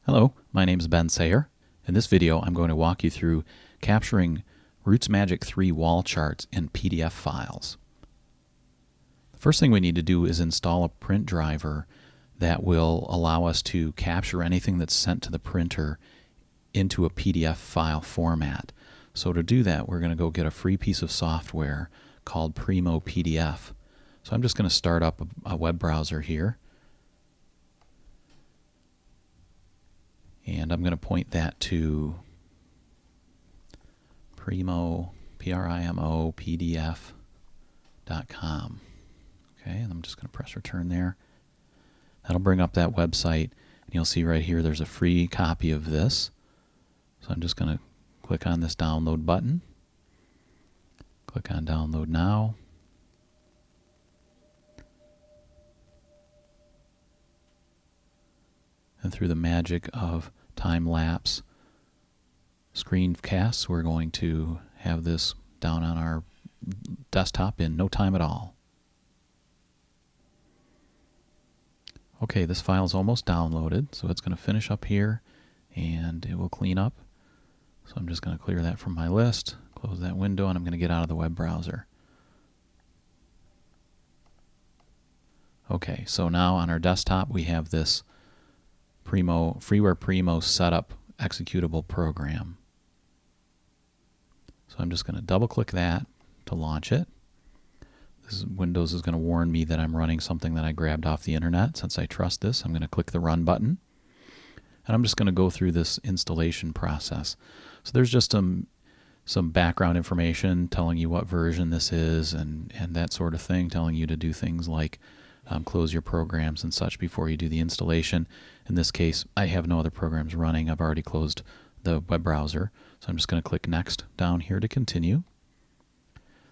Hello, my name is Ben Sayer. In this video, I'm going to walk you through capturing RootsMagic 3 wall charts in PDF files. The first thing we need to do is install a print driver that will allow us to capture anything that's sent to the printer into a PDF file format. So to do that, we're going to go get a free piece of software called Primo PDF. So I'm just going to start up a web browser here. And I'm going to point that to Primo, Primo, PDF.com. Okay, and I'm just going to press return there. That'll bring up that website, and you'll see right here there's a free copy of this. So I'm just going to click on this download button. Click on download now. And through the magic of time-lapse screencasts, we're going to have this down on our desktop in no time at all. Okay, this file is almost downloaded, so it's going to finish up here and it will clean up. So I'm just going to clear that from my list, close that window, and I'm going to get out of the web browser. Okay, so now on our desktop we have this freeware Primo setup executable program. So I'm just going to double click that to launch it. Windows is going to warn me that I'm running something that I grabbed off the internet. Since I trust this, I'm going to click the run button. And I'm just going to go through this installation process. So there's just some background information telling you what version this is and that sort of thing, telling you to do things like close your programs and such before you do the installation. In this case, I have no other programs running. I've already closed the web browser. So I'm just going to click Next down here to continue.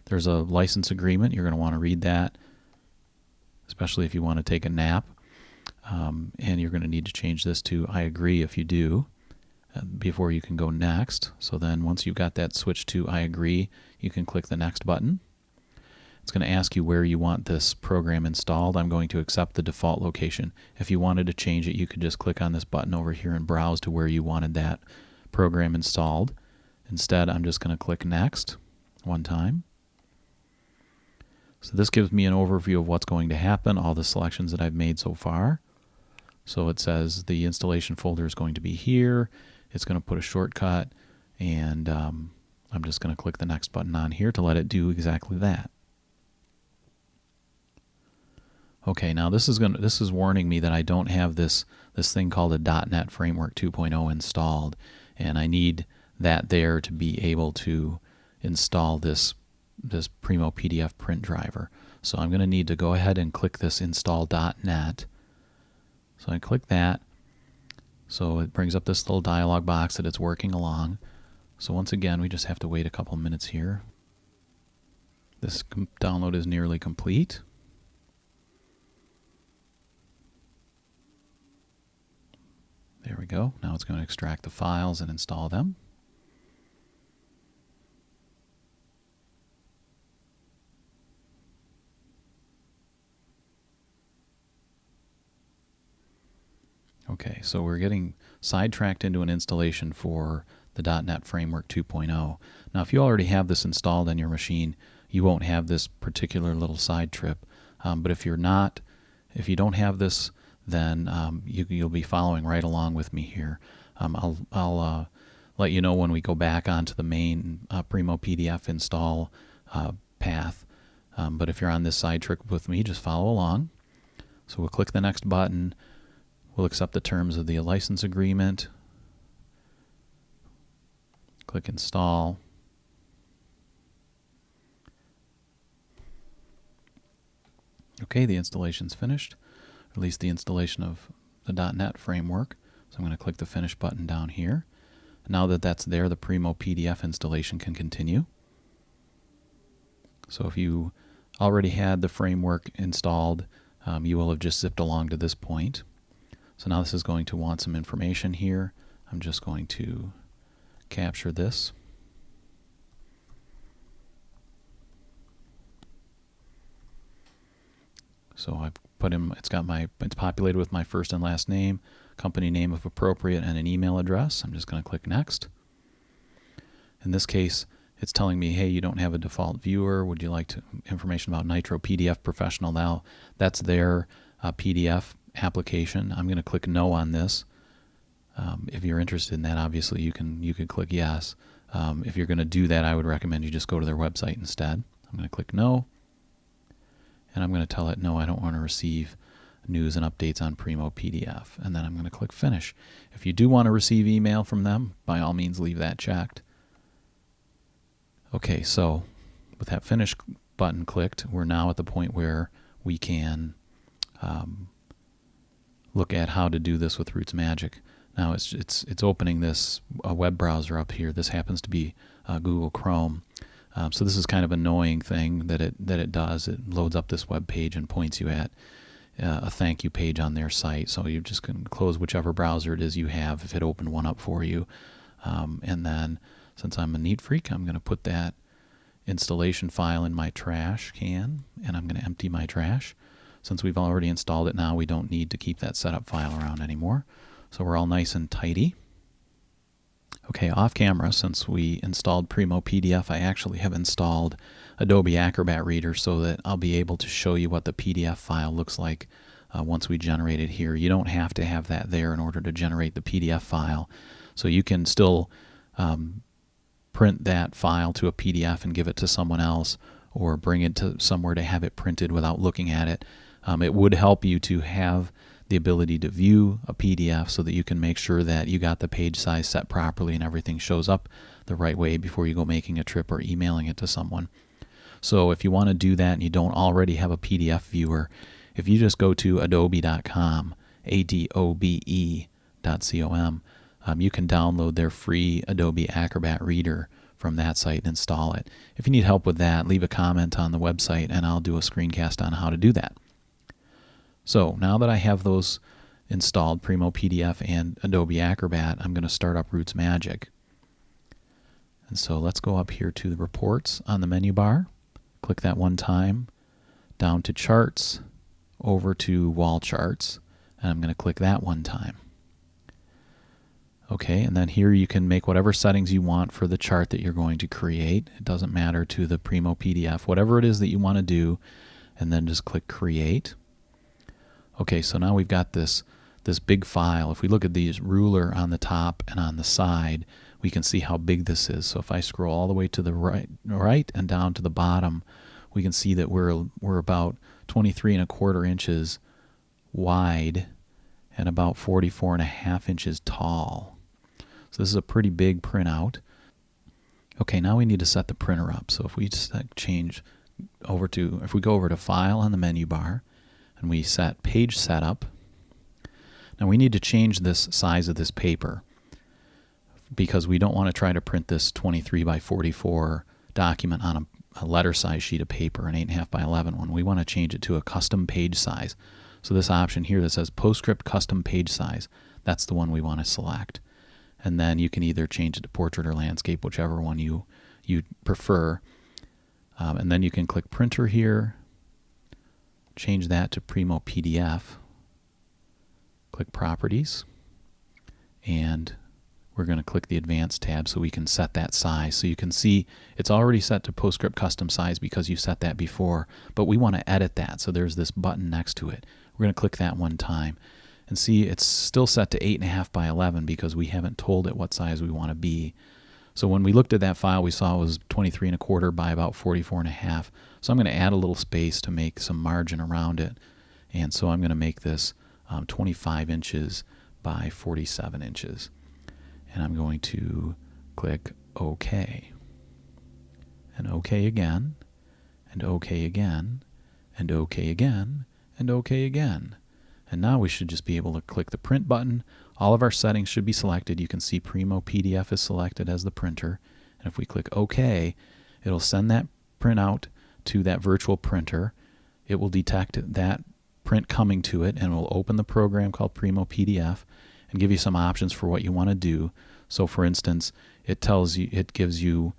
There's a license agreement. You're going to want to read that, especially if you want to take a nap. And you're going to need to change this to I agree if you do before you can go next. So then once you've got that switched to I agree, you can click the Next button. It's going to ask you where you want this program installed. I'm going to accept the default location. If you wanted to change it, you could just click on this button over here and browse to where you wanted that program installed. Instead, I'm just going to click Next one time. So this gives me an overview of what's going to happen, all the selections that I've made so far. So it says the installation folder is going to be here. It's going to put a shortcut, and I'm just going to click the Next button on here to let it do exactly that. Okay, now this is warning me that I don't have this thing called a .NET Framework 2.0 installed, and I need that there to be able to install this Primo PDF print driver. So I'm going to need to go ahead and click this Install .NET. So I click that. So it brings up this little dialog box that it's working along. So once again, we just have to wait a couple minutes here. This download is nearly complete. There we go. Now it's going to extract the files and install them. Okay, so we're getting sidetracked into an installation for the .NET Framework 2.0. Now, if you already have this installed on your machine, you won't have this particular little side trip. But if you don't have this, then you'll be following right along with me here. I'll let you know when we go back onto the main Primo PDF install path. But if you're on this side trip with me, just follow along. So we'll click the Next button. We'll accept the terms of the license agreement. Click Install. Okay, the installation's finished. Or at least the installation of the .NET framework. So I'm going to click the Finish button down here. Now that that's there, the Primo PDF installation can continue. So if you already had the framework installed, you will have just zipped along to this point. So now this is going to want some information here. I'm just going to capture this. So I've put in, it's populated with my first and last name. company name if appropriate, and an email address. I'm just going to click Next. In this case, it's telling me, hey, you don't have a default viewer. Would you like information about Nitro PDF Professional? Now, that's their PDF application. I'm going to click No on this. If you're interested in that, obviously you can click Yes. If you're going to do that, I would recommend you just go to their website instead. I'm going to click No, and I'm going to tell it, no, I don't want to receive news and updates on Primo PDF. And then I'm going to click Finish. If you do want to receive email from them, by all means leave that checked. Okay, so with that Finish button clicked, we're now at the point where we can look at how to do this with RootsMagic. Now it's opening this web browser up here. This happens to be Google Chrome. So this is kind of an annoying thing that it does. It loads up this web page and points you at a thank you page on their site. So you're just going to close whichever browser it is you have if it opened one up for you. And then since I'm a neat freak, I'm going to put that installation file in my trash can, and I'm going to empty my trash. Since we've already installed it now, we don't need to keep that setup file around anymore. So we're all nice and tidy. Okay, off camera, since we installed Primo PDF, I actually have installed Adobe Acrobat Reader so that I'll be able to show you what the PDF file looks like once we generate it here. You don't have to have that there in order to generate the PDF file. So you can still print that file to a PDF and give it to someone else, or bring it to somewhere to have it printed without looking at it. It would help you to have the ability to view a PDF so that you can make sure that you got the page size set properly and everything shows up the right way before you go making a trip or emailing it to someone. So if you want to do that and you don't already have a PDF viewer, if you just go to adobe.com, adobe.com, you can download their free Adobe Acrobat Reader from that site and install it. If you need help with that, leave a comment on the website and I'll do a screencast on how to do that. So now that I have those installed, Primo PDF and Adobe Acrobat, I'm going to start up RootsMagic. And so let's go up here to the reports on the menu bar. Click that one time, down to charts, over to wall charts, and I'm going to click that one time. Okay, and then here you can make whatever settings you want for the chart that you're going to create. It doesn't matter to the Primo PDF, whatever it is that you want to do, and then just click Create. Okay, so now we've got this big file. If we look at these ruler on the top and on the side, we can see how big this is. So if I scroll all the way to the right and down to the bottom, we can see that we're about 23¼ inches wide and about 44½ inches tall. So this is a pretty big printout. Okay, now we need to set the printer up. So if we just change over to, if we go over to File on the menu bar, and we set Page Setup. Now we need to change this size of this paper because we don't want to try to print this 23 by 44 document on a letter size sheet of paper, an 8.5 by 11 one. We want to change it to a custom page size. So this option here that says PostScript Custom Page Size, that's the one we want to select. And then you can either change it to portrait or landscape, whichever one you prefer. And then you can click Printer here. Change that to Primo PDF, click Properties, and we're going to click the Advanced tab so we can set that size. So you can see it's already set to PostScript Custom Size because you set that before, but we want to edit that, so there's this button next to it. We're going to click that one time, and see it's still set to 8.5 by 11 because we haven't told it what size we want to be. So when we looked at that file, we saw it was 23¼ by about 44½. So I'm going to add a little space to make some margin around it. And so I'm going to make this 25 inches by 47 inches. And I'm going to click OK. And OK again, and OK again, and OK again, and OK again. And now we should just be able to click the print button. All of our settings should be selected. You can see Primo PDF is selected as the printer. And if we click OK, it'll send that printout to that virtual printer. It will detect that print coming to it and will open the program called Primo PDF and give you some options for what you want to do. So for instance, it gives you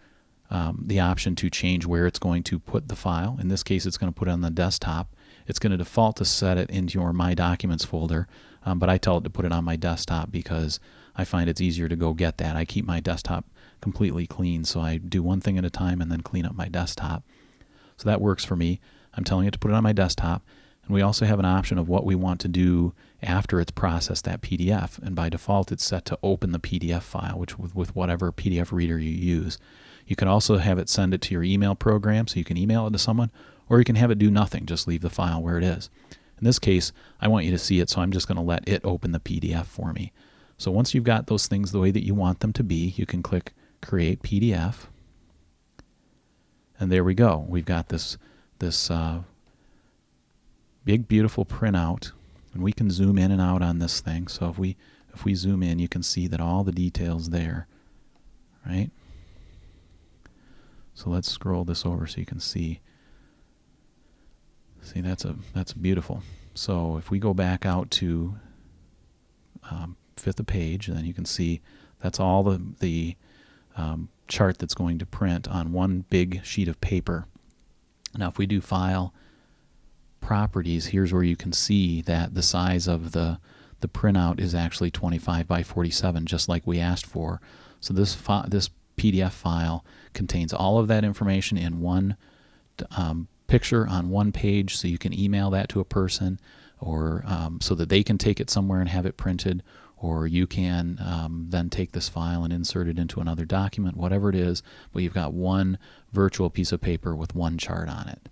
the option to change where it's going to put the file. In this case, it's going to put it on the desktop. It's going to default to set it into your My Documents folder. but I tell it to put it on my desktop because I find it's easier to go get that. I keep my desktop completely clean, so I do one thing at a time and then clean up my desktop. So that works for me. I'm telling it to put it on my desktop. And we also have an option of what we want to do after it's processed that PDF. And by default, it's set to open the PDF file, which with whatever PDF reader you use. You can also have it send it to your email program, so you can email it to someone, or you can have it do nothing, just leave the file where it is. In this case, I want you to see it, so I'm just going to let it open the PDF for me. So once you've got those things the way that you want them to be, you can click Create PDF. And there we go. We've got this big, beautiful printout, and we can zoom in and out on this thing. So if we zoom in, you can see that all the details there, right? So let's scroll this over so you can see. See, that's beautiful. So if we go back out to fifth of page, then you can see that's all the chart that's going to print on one big sheet of paper. Now if we do File, Properties, here's where you can see that the size of the printout is actually 25 by 47, just like we asked for. So this PDF file contains all of that information in one picture on one page, so you can email that to a person, or so that they can take it somewhere and have it printed, or you can then take this file and insert it into another document, whatever it is, but you've got one virtual piece of paper with one chart on it.